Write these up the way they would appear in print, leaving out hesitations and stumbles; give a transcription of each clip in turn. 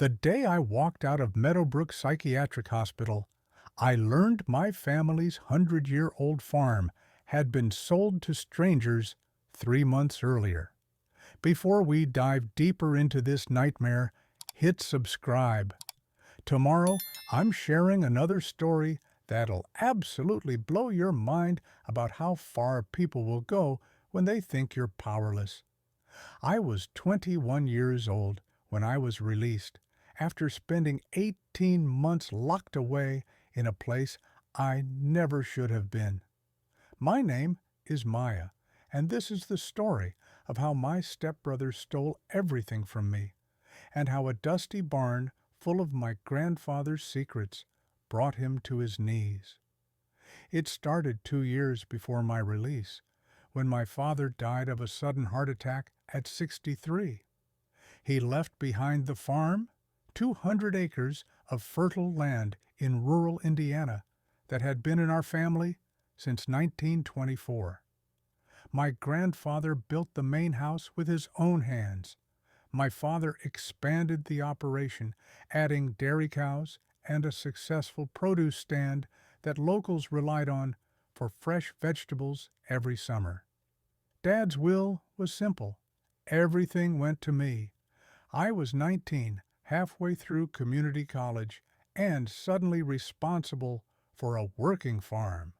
The day I walked out of Meadowbrook Psychiatric Hospital, I learned my family's 100-year-old farm had been sold to strangers 3 months earlier. Before we dive deeper into this nightmare, hit subscribe. Tomorrow, I'm sharing another story that'll absolutely blow your mind about how far people will go when they think you're powerless. I was 21 years old when I was released after spending 18 months locked away in a place I never should have been. My name is Maya, and this is the story of how my stepbrother stole everything from me, and how a dusty barn full of my grandfather's secrets brought him to his knees. It started 2 years before my release, when my father died of a sudden heart attack at 63. He left behind the farm, 200 acres of fertile land in rural Indiana that had been in our family since 1924. My grandfather built the main house with his own hands. My father expanded the operation, adding dairy cows and a successful produce stand that locals relied on for fresh vegetables every summer. Dad's will was simple. Everything went to me. I was 19, halfway through community college, and suddenly responsible for a working farm.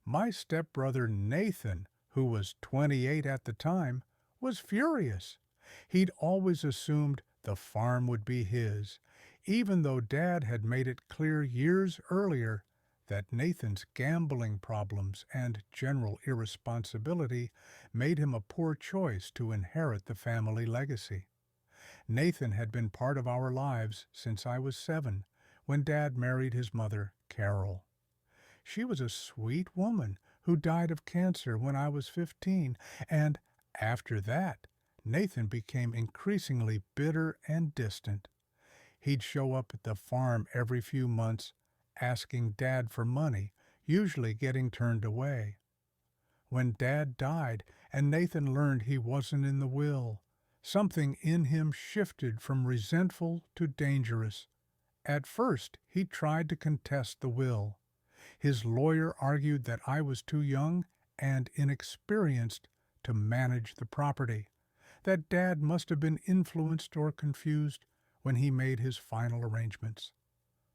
My stepbrother Nathan, who was 28 at the time, was furious. He'd always assumed the farm would be his, even though Dad had made it clear years earlier that Nathan's gambling problems and general irresponsibility made him a poor choice to inherit the family legacy. Nathan had been part of our lives since I was 7, when Dad married his mother, Carol. She was a sweet woman who died of cancer when I was 15, and after that, Nathan became increasingly bitter and distant. He'd show up at the farm every few months, asking Dad for money, usually getting turned away. When Dad died and Nathan learned he wasn't in the will, something in him shifted from resentful to dangerous. At first, he tried to contest the will. His lawyer argued that I was too young and inexperienced to manage the property, that Dad must have been influenced or confused when he made his final arrangements.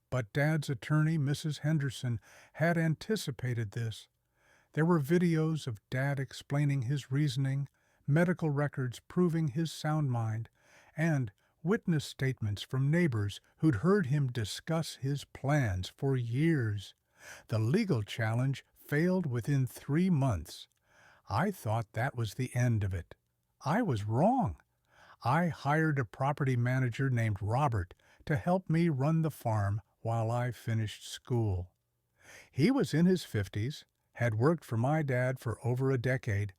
But Dad's attorney, Mrs. Henderson, had anticipated this. There were videos of Dad explaining his reasoning, medical records proving his sound mind, and witness statements from neighbors who'd heard him discuss his plans for years. The legal challenge failed within 3 months. I thought that was the end of it. I was wrong. I hired a property manager named Robert to help me run the farm while I finished school. He was in his 50s, had worked for my dad for over a decade,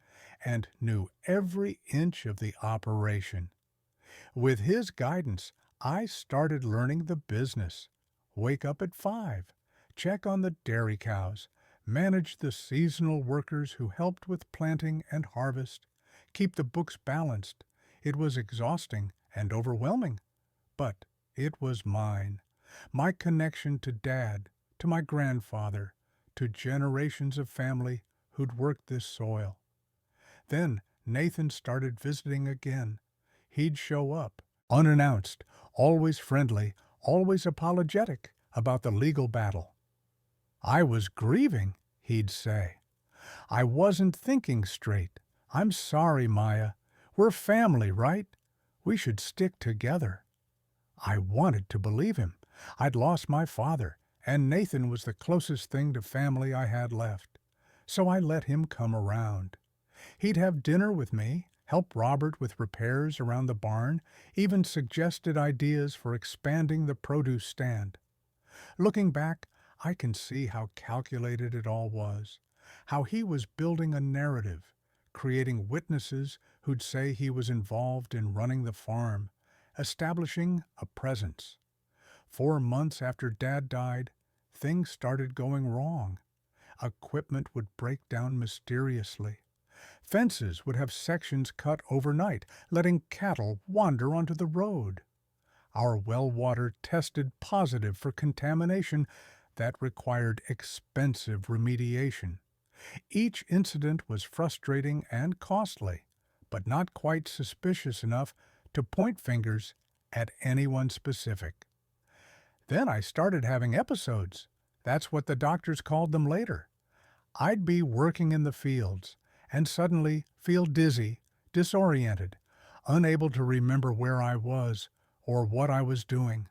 and knew every inch of the operation. With his guidance, I started learning the business. Wake up at 5, check on the dairy cows, manage the seasonal workers who helped with planting and harvest, keep the books balanced. It was exhausting and overwhelming, but it was mine. My connection to Dad, to my grandfather, to generations of family who'd worked this soil. Then Nathan started visiting again. He'd show up, unannounced, always friendly, always apologetic about the legal battle. I was grieving, he'd say. I wasn't thinking straight. I'm sorry, Maya. We're family, right? We should stick together. I wanted to believe him. I'd lost my father, and Nathan was the closest thing to family I had left. So I let him come around. He'd have dinner with me, help Robert with repairs around the barn, even suggested ideas for expanding the produce stand. Looking back, I can see how calculated it all was, how he was building a narrative, creating witnesses who'd say he was involved in running the farm, establishing a presence. 4 months after Dad died, things started going wrong. Equipment would break down mysteriously. Fences would have sections cut overnight, letting cattle wander onto the road. Our well water tested positive for contamination that required expensive remediation. Each incident was frustrating and costly, but not quite suspicious enough to point fingers at anyone specific. Then I started having episodes. That's what the doctors called them later. I'd be working in the fields and suddenly feel dizzy, disoriented, unable to remember where I was or what I was doing.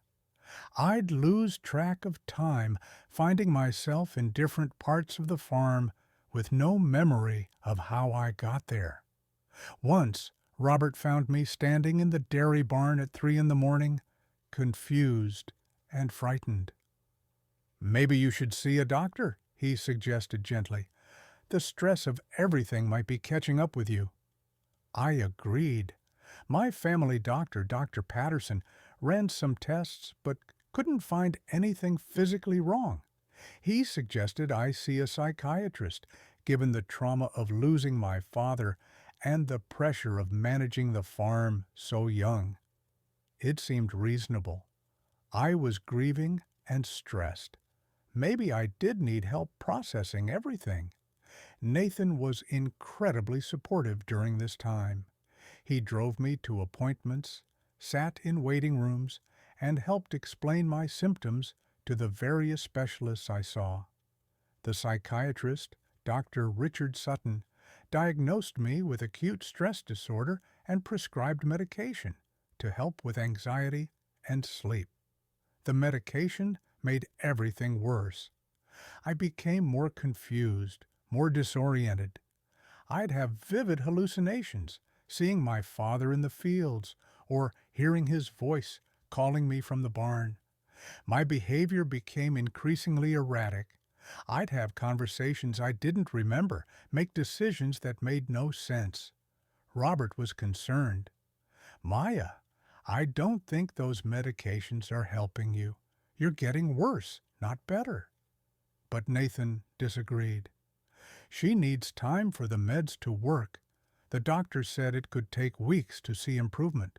I'd lose track of time, finding myself in different parts of the farm with no memory of how I got there. Once, Robert found me standing in the dairy barn at 3 in the morning, confused and frightened. "Maybe you should see a doctor," he suggested gently. "The stress of everything might be catching up with you." I agreed. My family doctor, Dr. Patterson, ran some tests but couldn't find anything physically wrong. He suggested I see a psychiatrist, given the trauma of losing my father and the pressure of managing the farm so young. It seemed reasonable. I was grieving and stressed. Maybe I did need help processing everything. Nathan was incredibly supportive during this time. He drove me to appointments, sat in waiting rooms, and helped explain my symptoms to the various specialists I saw. The psychiatrist, Dr. Richard Sutton, diagnosed me with acute stress disorder and prescribed medication to help with anxiety and sleep. The medication made everything worse. I became more confused, more disoriented. I'd have vivid hallucinations, seeing my father in the fields or hearing his voice calling me from the barn. My behavior became increasingly erratic. I'd have conversations I didn't remember, make decisions that made no sense. Robert was concerned. "Maya, I don't think those medications are helping you. You're getting worse, not better." But Nathan disagreed. "She needs time for the meds to work. The doctor said it could take weeks to see improvement."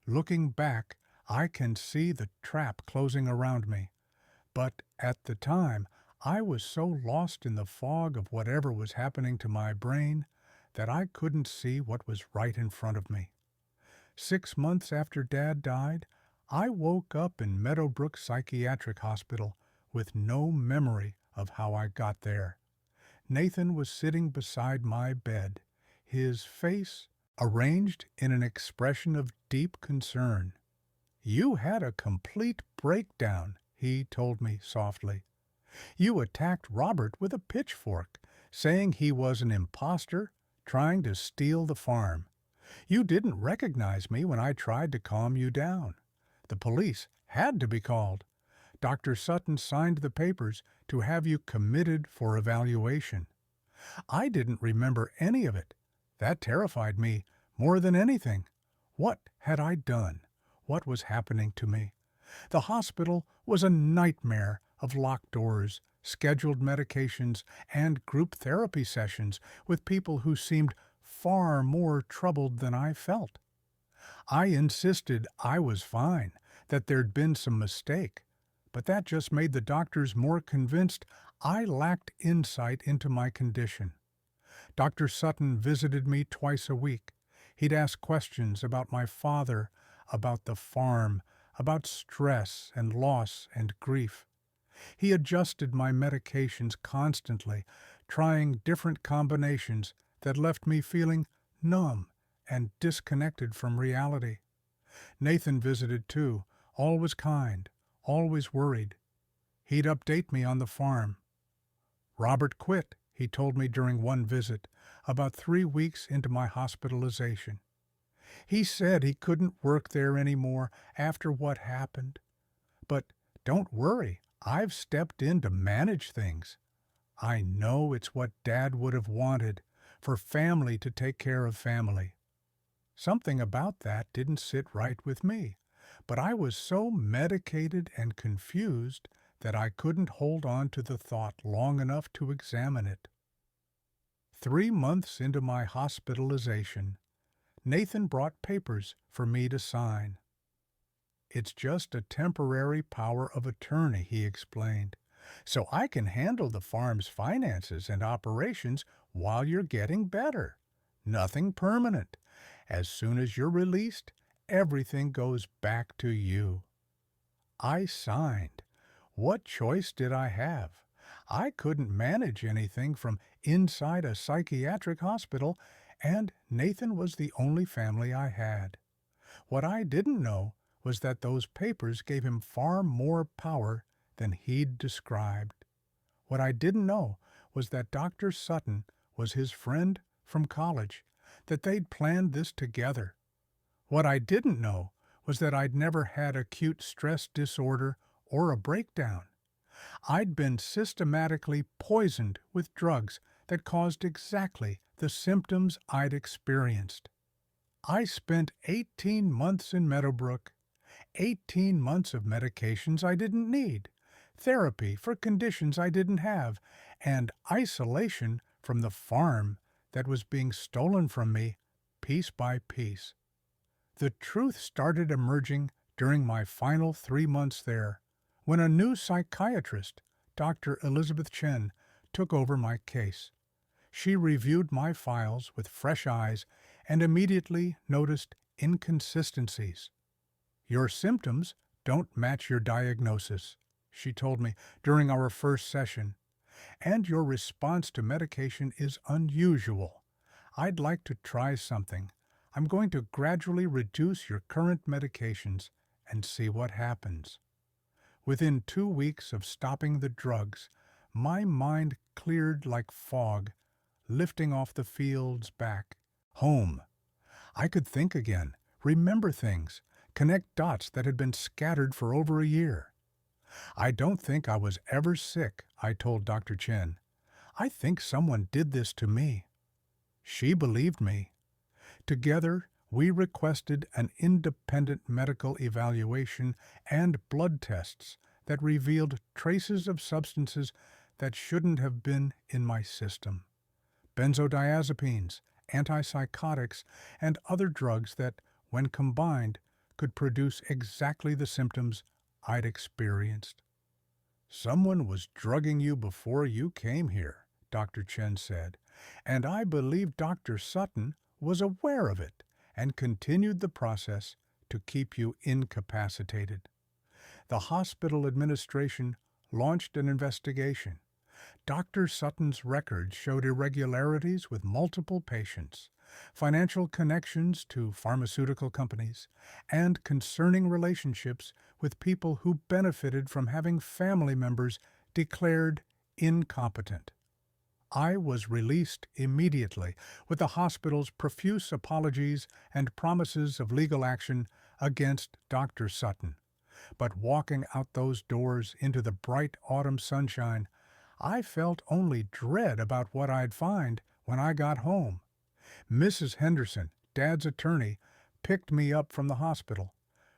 Looking back, I can see the trap closing around me. But at the time, I was so lost in the fog of whatever was happening to my brain that I couldn't see what was right in front of me. 6 months after Dad died, I woke up in Meadowbrook Psychiatric Hospital with no memory of how I got there. Nathan was sitting beside my bed, his face arranged in an expression of deep concern. "You had a complete breakdown," he told me softly. "You attacked Robert with a pitchfork, saying he was an imposter trying to steal the farm. You didn't recognize me when I tried to calm you down. The police had to be called. Dr. Sutton signed the papers to have you committed for evaluation. I didn't remember any of it. That terrified me more than anything. What had I done? What was happening to me? The hospital was a nightmare of locked doors, scheduled medications, and group therapy sessions with people who seemed far more troubled than I felt. I insisted I was fine, that there'd been some mistake, but that just made the doctors more convinced I lacked insight into my condition. Dr. Sutton visited me twice a week. He'd ask questions about my father, about the farm, about stress and loss and grief. He adjusted my medications constantly, trying different combinations that left me feeling numb and disconnected from reality. Nathan visited too, always kind, always worried. He'd update me on the farm. "Robert quit," he told me during one visit, about 3 weeks into my hospitalization. "He said he couldn't work there anymore after what happened. But don't worry, I've stepped in to manage things. I know it's what Dad would have wanted, for family to take care of family." Something about that didn't sit right with me, but I was so medicated and confused that I couldn't hold on to the thought long enough to examine it. 3 months into my hospitalization, Nathan brought papers for me to sign. It's just a temporary power of attorney, he explained. So I can handle the farm's finances and operations while you're getting better. Nothing permanent. As soon as you're released, everything goes back to you. I signed. What choice did I have? I couldn't manage anything from inside a psychiatric hospital, and Nathan was the only family I had. What I didn't know was that those papers gave him far more power than he'd described. What I didn't know was that Dr. Sutton was his friend from college, that they'd planned this together. What I didn't know was that I'd never had acute stress disorder or a breakdown. I'd been systematically poisoned with drugs that caused exactly the symptoms I'd experienced. I spent 18 months in Meadowbrook, 18 months of medications I didn't need, therapy for conditions I didn't have, and isolation from the farm that was being stolen from me piece by piece. The truth started emerging during my final 3 months there, when a new psychiatrist, Dr. Elizabeth Chen, took over my case. She reviewed my files with fresh eyes and immediately noticed inconsistencies. Your symptoms don't match your diagnosis, she told me during our first session, and your response to medication is unusual. I'd like to try something. I'm going to gradually reduce your current medications and see what happens. Within 2 weeks of stopping the drugs, my mind cleared like fog, lifting off the fields back. Home. I could think again, remember things, connect dots that had been scattered for over a year. I don't think I was ever sick, I told Dr. Chen. I think someone did this to me. She believed me. Together, we requested an independent medical evaluation and blood tests that revealed traces of substances that shouldn't have been in my system. Benzodiazepines, antipsychotics, and other drugs that, when combined, could produce exactly the symptoms I'd experienced. Someone was drugging you before you came here, Dr. Chen said, and I believe Dr. Sutton was aware of it and continued the process to keep you incapacitated. The hospital administration launched an investigation. Dr. Sutton's records showed irregularities with multiple patients, financial connections to pharmaceutical companies, and concerning relationships with people who benefited from having family members declared incompetent. I was released immediately with the hospital's profuse apologies and promises of legal action against Dr. Sutton. But walking out those doors into the bright autumn sunshine, I felt only dread about what I'd find when I got home. Mrs. Henderson, Dad's attorney, picked me up from the hospital.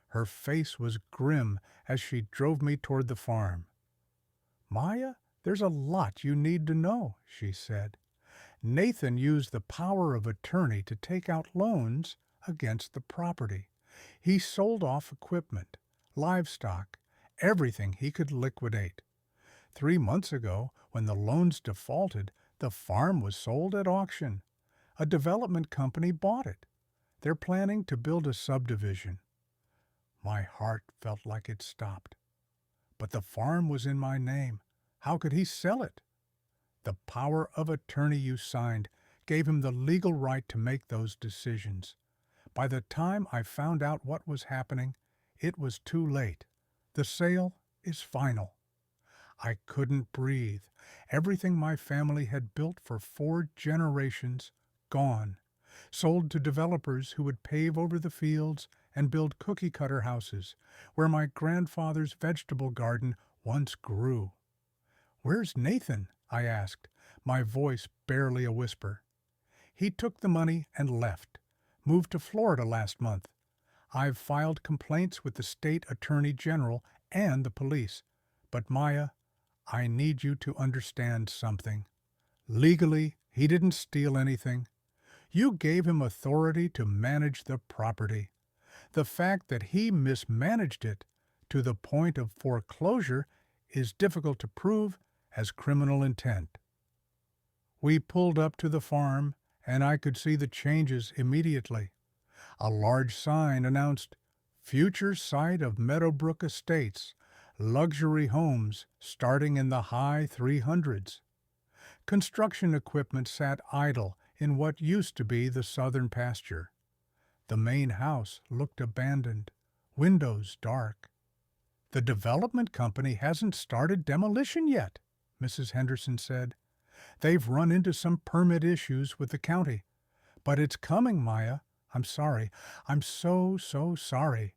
Her face was grim as she drove me toward the farm. "Maya, there's a lot you need to know," she said. "Nathan used the power of attorney to take out loans against the property. He sold off equipment, livestock, everything he could liquidate. 3 months ago, when the loans defaulted, the farm was sold at auction. A development company bought it. They're planning to build a subdivision." My heart felt like it stopped. But the farm was in my name. How could he sell it? The power of attorney you signed gave him the legal right to make those decisions. By the time I found out what was happening, it was too late. The sale is final. I couldn't breathe. Everything my family had built for 4 generations, gone. Sold to developers who would pave over the fields and build cookie-cutter houses, where my grandfather's vegetable garden once grew. "Where's Nathan?" I asked, my voice barely a whisper. "He took the money and left. Moved to Florida last month. I've filed complaints with the state attorney general and the police. But Maya, I need you to understand something. Legally, he didn't steal anything. You gave him authority to manage the property. The fact that he mismanaged it to the point of foreclosure is difficult to prove as criminal intent. We pulled up to the farm, and I could see the changes immediately. A large sign announced, "Future site of Meadowbrook Estates, luxury homes starting in the high 300s." Construction equipment sat idle in what used to be the southern pasture. The main house looked abandoned, windows dark. "The development company hasn't started demolition yet," Mrs. Henderson said. "They've run into some permit issues with the county. But it's coming, Maya. I'm sorry. I'm so sorry."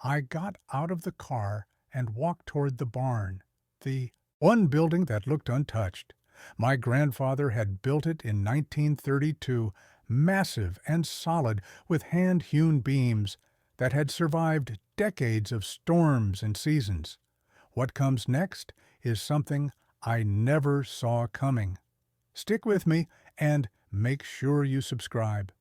I got out of the car and walked toward the barn, the one building that looked untouched. My grandfather had built it in 1932, massive and solid, with hand-hewn beams that had survived decades of storms and seasons. What comes next is something I never saw coming. Stick with me and make sure you subscribe.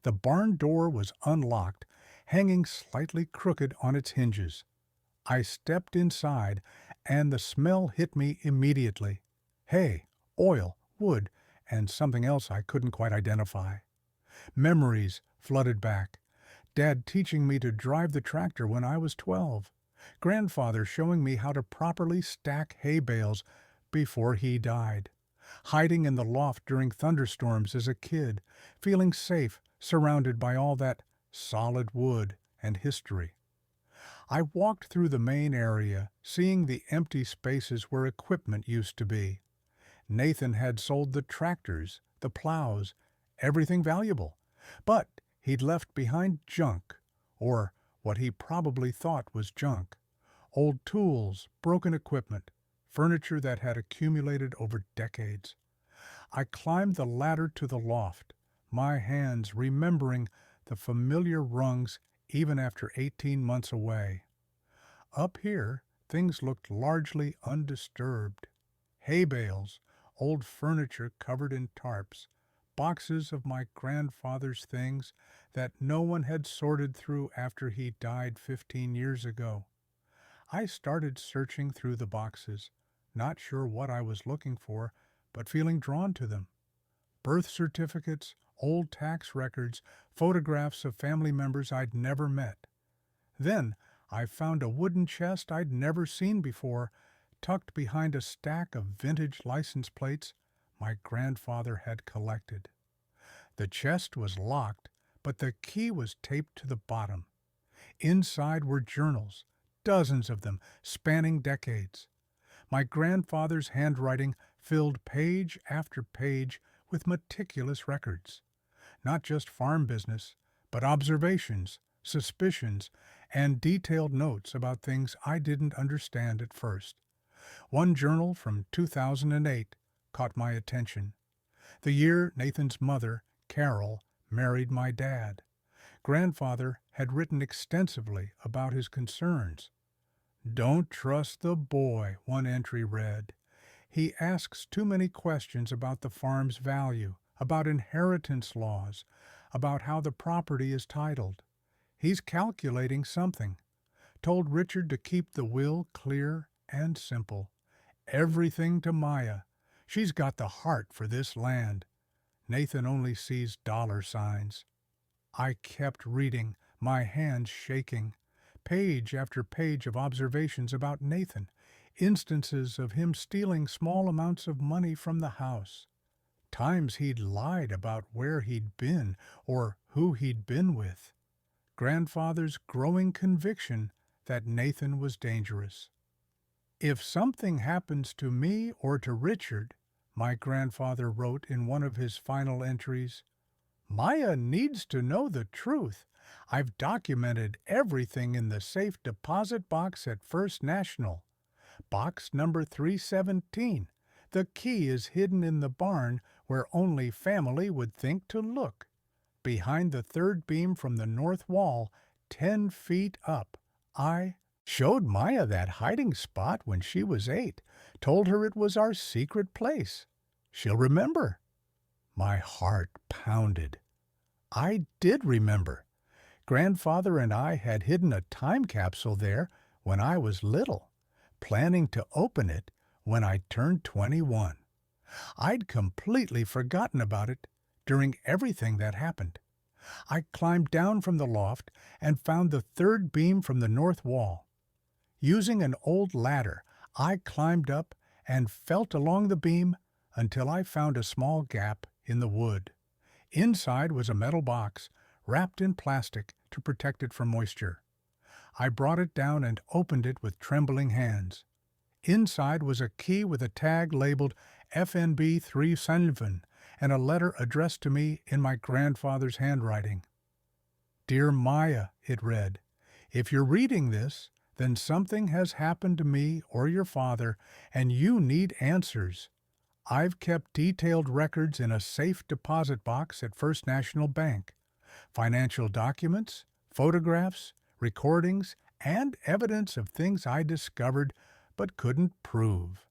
The barn door was unlocked, hanging slightly crooked on its hinges. I stepped inside, and the smell hit me immediately. Hay, oil, wood, and something else I couldn't quite identify. Memories flooded back. Dad teaching me to drive the tractor when I was 12. Grandfather showing me how to properly stack hay bales before he died. Hiding in the loft during thunderstorms as a kid, feeling safe, surrounded by all that solid wood and history. I walked through the main area, seeing the empty spaces where equipment used to be. Nathan had sold the tractors, the plows, everything valuable. But he'd left behind junk, or what he probably thought was junk. Old tools, broken equipment, furniture that had accumulated over decades. I climbed the ladder to the loft, my hands remembering the familiar rungs even after 18 months away. Up here, things looked largely undisturbed. Hay bales, old furniture covered in tarps, boxes of my grandfather's things that no one had sorted through after he died 15 years ago. I started searching through the boxes, not sure what I was looking for, but feeling drawn to them. Birth certificates, old tax records, photographs of family members I'd never met. Then I found a wooden chest I'd never seen before, tucked behind a stack of vintage license plates my grandfather had collected. The chest was locked, but the key was taped to the bottom. Inside were journals, dozens of them, spanning decades. My grandfather's handwriting filled page after page with meticulous records. Not just farm business, but observations, suspicions, and detailed notes about things I didn't understand at first. One journal from 2008 caught my attention. The year Nathan's mother, Carol, married my dad. Grandfather had written extensively about his concerns. "Don't trust the boy," one entry read. "He asks too many questions about the farm's value, about inheritance laws, about how the property is titled. He's calculating something." Told Richard to keep the will clear and simple. Everything to Maya. She's got the heart for this land. Nathan only sees dollar signs. I kept reading, my hands shaking. Page after page of observations about Nathan, instances of him stealing small amounts of money from the house. Times he'd lied about where he'd been or who he'd been with. Grandfather's growing conviction that Nathan was dangerous. "If something happens to me or to Richard," my grandfather wrote in one of his final entries, "Maya needs to know the truth. I've documented everything in the safe deposit box at First National. Box number 317. The key is hidden in the barn where only family would think to look. Behind the third beam from the north wall, 10 feet up. I showed Maya that hiding spot when she was 8, told her it was our secret place. She'll remember." My heart pounded. I did remember. Grandfather and I had hidden a time capsule there when I was little, planning to open it when I turned 21. I'd completely forgotten about it during everything that happened. I climbed down from the loft and found the third beam from the north wall. Using an old ladder, I climbed up and felt along the beam until I found a small gap in the wood. Inside was a metal box wrapped in plastic to protect it from moisture. I brought it down and opened it with trembling hands. Inside was a key with a tag labeled FNB 3 and a letter addressed to me in my grandfather's handwriting. Dear Maya, it read, if you're reading this, then something has happened to me or your father, and you need answers. I've kept detailed records in a safe deposit box at First National Bank. Financial documents, photographs, recordings, and evidence of things I discovered but couldn't prove.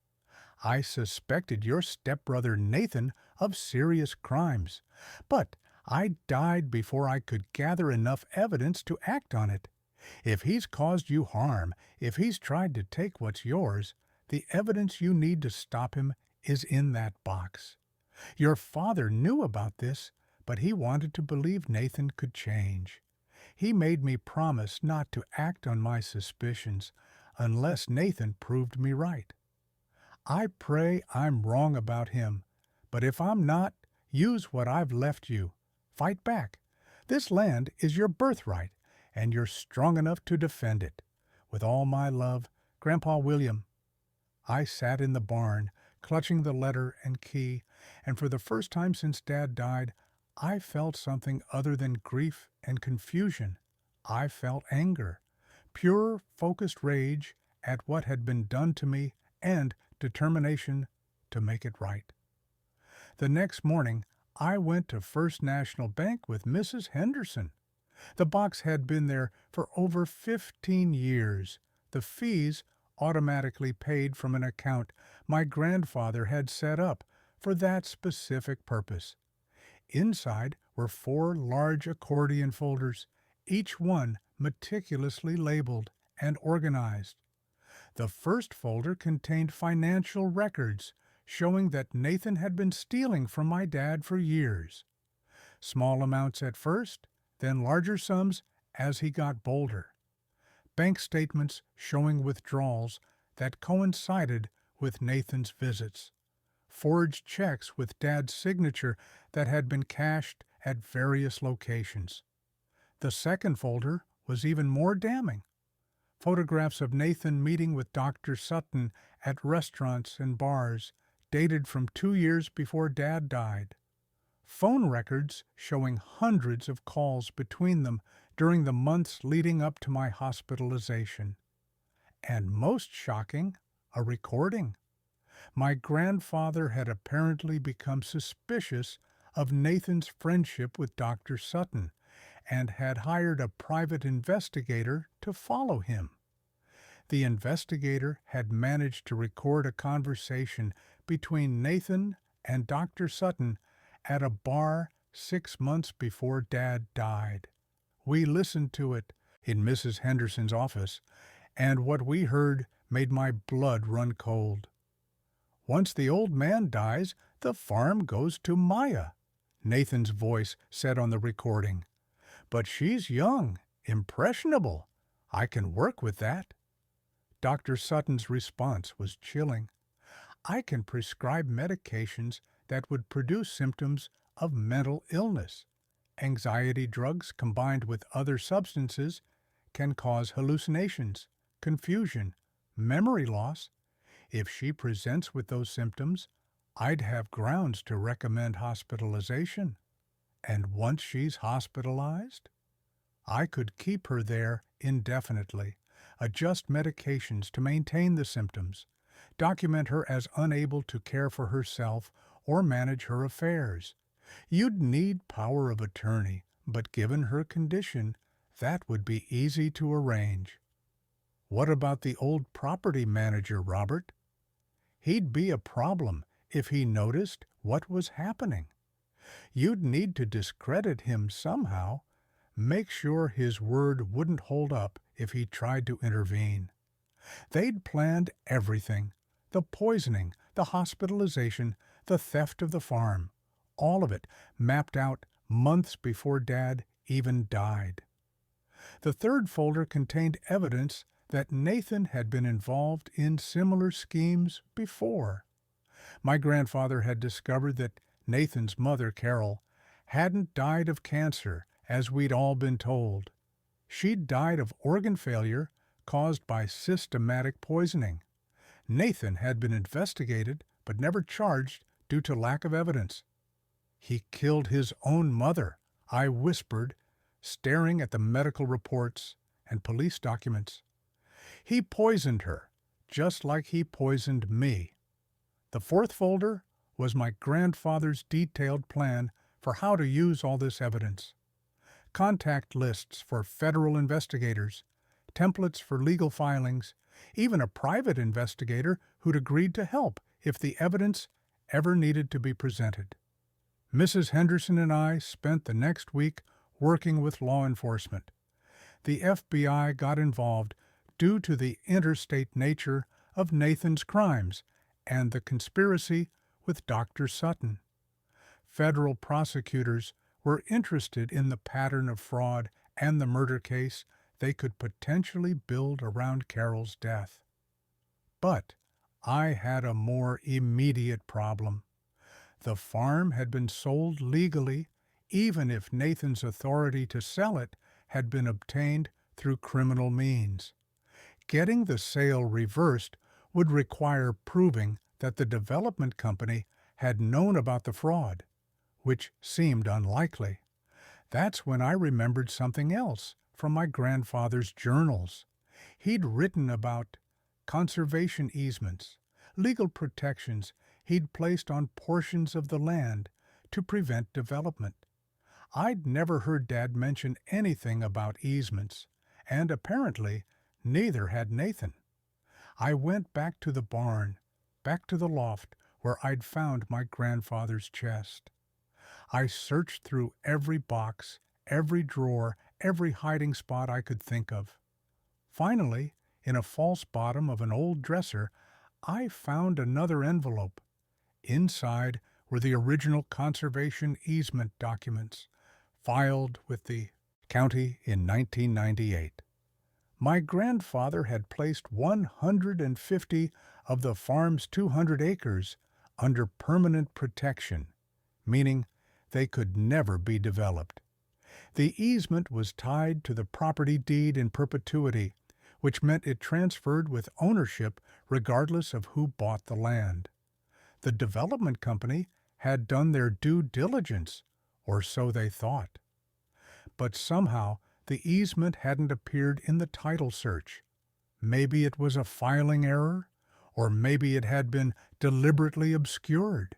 I suspected your stepbrother Nathan of serious crimes, but I died before I could gather enough evidence to act on it. If he's caused you harm, if he's tried to take what's yours, the evidence you need to stop him is in that box. Your father knew about this, but he wanted to believe Nathan could change. He made me promise not to act on my suspicions unless Nathan proved me right. I pray I'm wrong about him, but if I'm not, use what I've left you. Fight back. This land is your birthright, and you're strong enough to defend it. With all my love, Grandpa William. I sat in the barn, clutching the letter and key, and for the first time since Dad died, I felt something other than grief and confusion. I felt anger, pure, focused rage at what had been done to me and determination to make it right. The next morning, I went to First National Bank with Mrs. Henderson. The box had been there for over 15 years. The fees automatically paid from an account my grandfather had set up for that specific purpose. Inside were 4 large accordion folders, each one meticulously labeled and organized. The first folder contained financial records showing that Nathan had been stealing from my dad for years. Small amounts at first, then larger sums as he got bolder. Bank statements showing withdrawals that coincided with Nathan's visits. Forged checks with Dad's signature that had been cashed at various locations. The second folder was even more damning. Photographs of Nathan meeting with Dr. Sutton at restaurants and bars, dated from 2 years before Dad died. Phone records showing hundreds of calls between them during the months leading up to my hospitalization. And most shocking, a recording. My grandfather had apparently become suspicious of Nathan's friendship with Dr. Sutton and had hired a private investigator to follow him. The investigator had managed to record a conversation between Nathan and Dr. Sutton at a bar 6 months before Dad died. We listened to it in Mrs. Henderson's office, and what we heard made my blood run cold. Once the old man dies, the farm goes to Maya, Nathan's voice said on the recording. But she's young, impressionable. I can work with that. Dr. Sutton's response was chilling. I can prescribe medications that would produce symptoms of mental illness. Anxiety drugs combined with other substances can cause hallucinations, confusion, memory loss. If she presents with those symptoms, I'd have grounds to recommend hospitalization. And once she's hospitalized, I could keep her there indefinitely, adjust medications to maintain the symptoms, document her as unable to care for herself or manage her affairs. You'd need power of attorney, but given her condition, that would be easy to arrange. What about the old property manager, Robert? He'd be a problem if he noticed what was happening. You'd need to discredit him somehow, make sure his word wouldn't hold up if he tried to intervene. They'd planned everything: the poisoning, the hospitalization, the theft of the farm. All of it mapped out months before Dad even died. The third folder contained evidence that Nathan had been involved in similar schemes before. My grandfather had discovered that Nathan's mother, Carol, hadn't died of cancer, as we'd all been told. She'd died of organ failure caused by systematic poisoning. Nathan had been investigated but never charged due to lack of evidence. He killed his own mother, I whispered, staring at the medical reports and police documents. He poisoned her, just like he poisoned me. The fourth folder was my grandfather's detailed plan for how to use all this evidence. Contact lists for federal investigators, templates for legal filings, even a private investigator who'd agreed to help if the evidence ever needed to be presented. Mrs. Henderson and I spent the next week working with law enforcement. The FBI got involved due to the interstate nature of Nathan's crimes and the conspiracy with Dr. Sutton. Federal prosecutors were interested in the pattern of fraud and the murder case they could potentially build around Carol's death. But I had a more immediate problem. The farm had been sold legally, even if Nathan's authority to sell it had been obtained through criminal means. Getting the sale reversed would require proving that the development company had known about the fraud, which seemed unlikely. That's when I remembered something else from my grandfather's journals. He'd written about conservation easements, legal protections he'd placed on portions of the land to prevent development. I'd never heard Dad mention anything about easements, and apparently neither had Nathan. I went back to the barn, back to the loft where I'd found my grandfather's chest. I searched through every box, every drawer, every hiding spot I could think of. Finally, in a false bottom of an old dresser, I found another envelope. Inside were the original conservation easement documents, filed with the county in 1998. My grandfather had placed 150 of the farm's 200 acres under permanent protection, meaning they could never be developed. The easement was tied to the property deed in perpetuity, which meant it transferred with ownership regardless of who bought the land. The development company had done their due diligence, or so they thought. But somehow the easement hadn't appeared in the title search. Maybe it was a filing error, or maybe it had been deliberately obscured.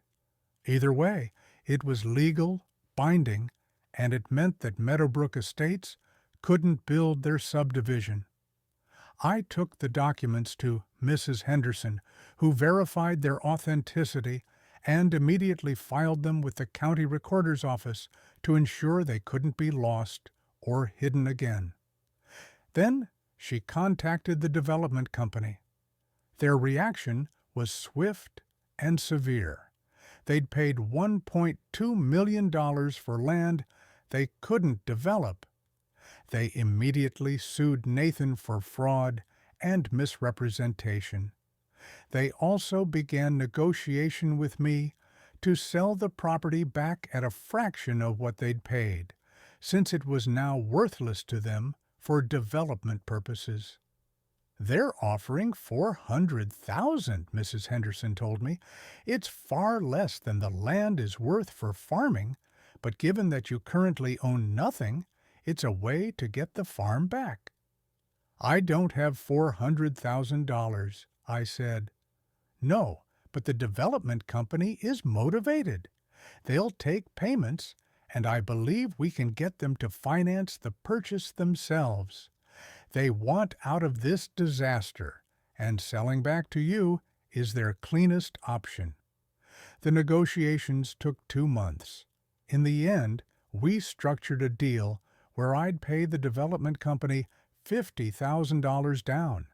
Either way, it was legal, binding, and it meant that Meadowbrook Estates couldn't build their subdivision. I took the documents to Mrs. Henderson, who verified their authenticity and immediately filed them with the county recorder's office to ensure they couldn't be lost or hidden again. Then she contacted the development company. Their reaction was swift and severe. They'd paid $1.2 million for land they couldn't develop. They immediately sued Nathan for fraud and misrepresentation. They also began negotiation with me to sell the property back at a fraction of what they'd paid, since it was now worthless to them for development purposes. "They're offering $400,000, Mrs. Henderson told me. It's far less than the land is worth for farming, but given that you currently own nothing, it's a way to get the farm back." "I don't have $400,000, I said. "No, but the development company is motivated. They'll take payments, and I believe we can get them to finance the purchase themselves. They want out of this disaster, and selling back to you is their cleanest option." The negotiations took 2 months. In the end, we structured a deal where I'd pay the development company $50,000 down,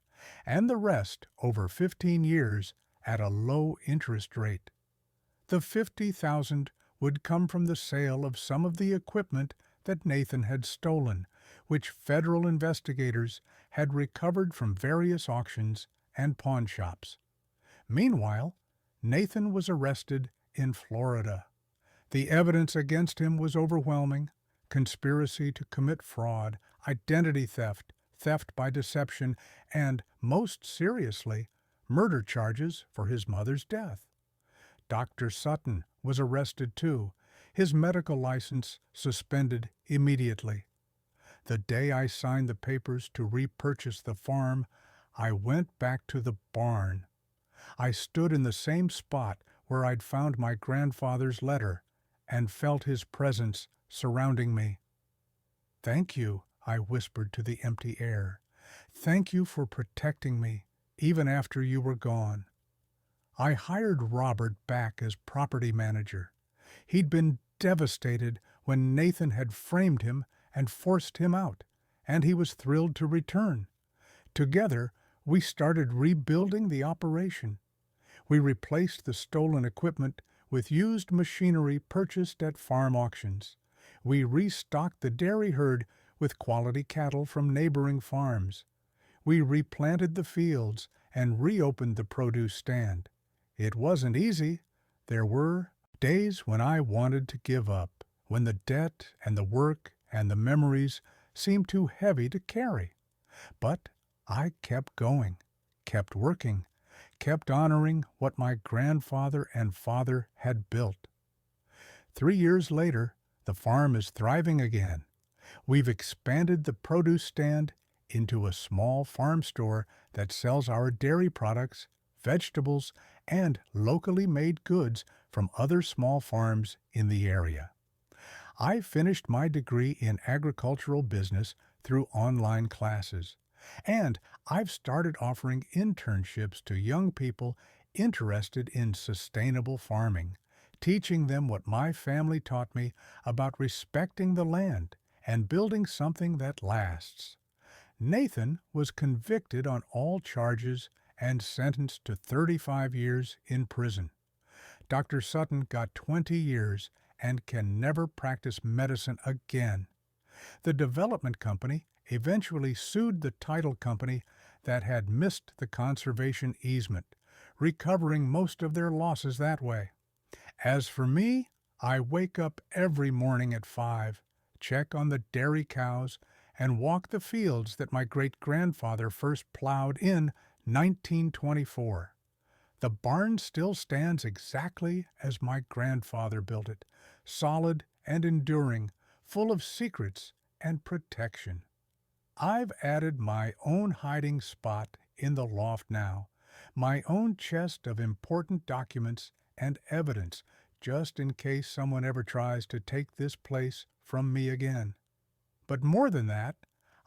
and the rest over 15 years at a low interest rate. The $50,000 would come from the sale of some of the equipment that Nathan had stolen, which federal investigators had recovered from various auctions and pawn shops. Meanwhile, Nathan was arrested in Florida. The evidence against him was overwhelming: conspiracy to commit fraud, identity theft, theft by deception, and, most seriously, murder charges for his mother's death. Dr. Sutton was arrested too, his medical license suspended immediately. The day I signed the papers to repurchase the farm, I went back to the barn. I stood in the same spot where I'd found my grandfather's letter and felt his presence surrounding me. "Thank you," I whispered to the empty air. "Thank you for protecting me, even after you were gone." I hired Robert back as property manager. He'd been devastated when Nathan had framed him and forced him out, and he was thrilled to return. Together, we started rebuilding the operation. We replaced the stolen equipment with used machinery purchased at farm auctions. We restocked the dairy herd with quality cattle from neighboring farms. We replanted the fields and reopened the produce stand. It wasn't easy. There were days when I wanted to give up, when the debt and the work and the memories seemed too heavy to carry. But I kept going, kept working, kept honoring what my grandfather and father had built. 3 years later, the farm is thriving again. We've expanded the produce stand into a small farm store that sells our dairy products, vegetables, and locally made goods from other small farms in the area. I finished my degree in agricultural business through online classes, and I've started offering internships to young people interested in sustainable farming, teaching them what my family taught me about respecting the land and building something that lasts. Nathan was convicted on all charges and sentenced to 35 years in prison. Dr. Sutton got 20 years and can never practice medicine again. The development company eventually sued the title company that had missed the conservation easement, recovering most of their losses that way. As for me, I wake up every morning at 5, check on the dairy cows, and walk the fields that my great-grandfather first plowed in 1924. The barn still stands exactly as my grandfather built it, solid and enduring, full of secrets and protection. I've added my own hiding spot in the loft now, my own chest of important documents and evidence, just in case someone ever tries to take this place from me again. But more than that,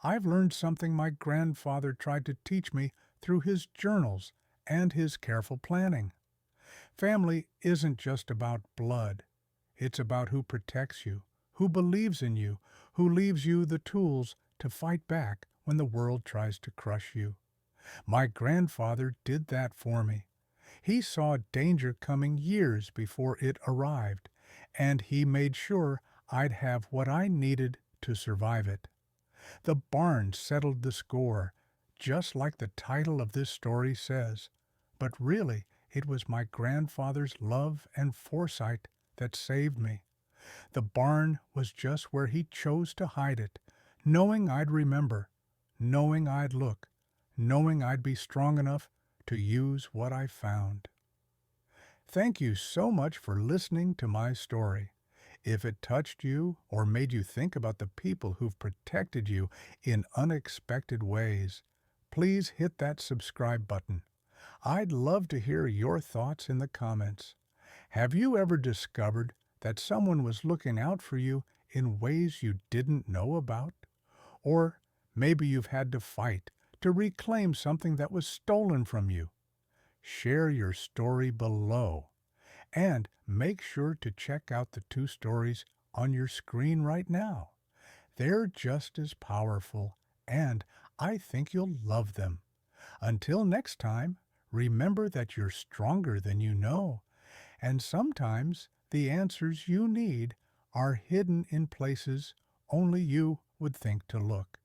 I've learned something my grandfather tried to teach me through his journals and his careful planning. Family isn't just about blood. It's about who protects you, who believes in you, who leaves you the tools to fight back when the world tries to crush you. My grandfather did that for me. He saw danger coming years before it arrived, and he made sure I'd have what I needed to survive it. The barn settled the score, just like the title of this story says, but really it was my grandfather's love and foresight that saved me. The barn was just where he chose to hide it, knowing I'd remember, knowing I'd look, knowing I'd be strong enough to use what I found. Thank you so much for listening to my story. If it touched you or made you think about the people who've protected you in unexpected ways, please hit that subscribe button. I'd love to hear your thoughts in the comments. Have you ever discovered that someone was looking out for you in ways you didn't know about? Or maybe you've had to fight to reclaim something that was stolen from you. Share your story below. And make sure to check out the 2 stories on your screen right now. They're just as powerful, and I think you'll love them. Until next time, remember that you're stronger than you know, and sometimes the answers you need are hidden in places only you would think to look.